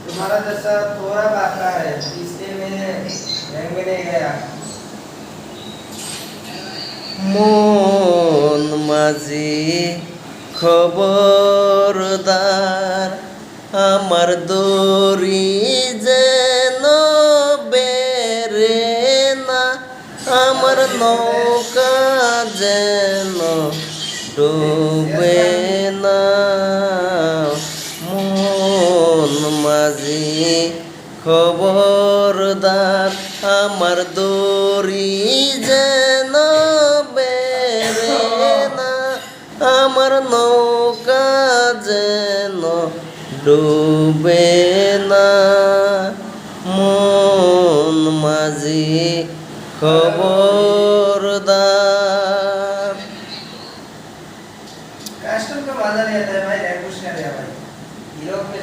तुम्हारा जैसा थोड़ा बाका है इसलिए मैं बैंक में नहीं गया। মন মাঝি খবরদার আমার দড়ি যেন বেরে না আমার নৌকা যেন ডুবে না মন মাঝি খবরদার আমার দড়ি যেন বেরে না আমার নৌকা যেন ডুবে না মন মাঝি খবরদার। कस्टम का मजा नहीं आता है भाई, लैंग्वेज का नहीं है भाई, हीरो में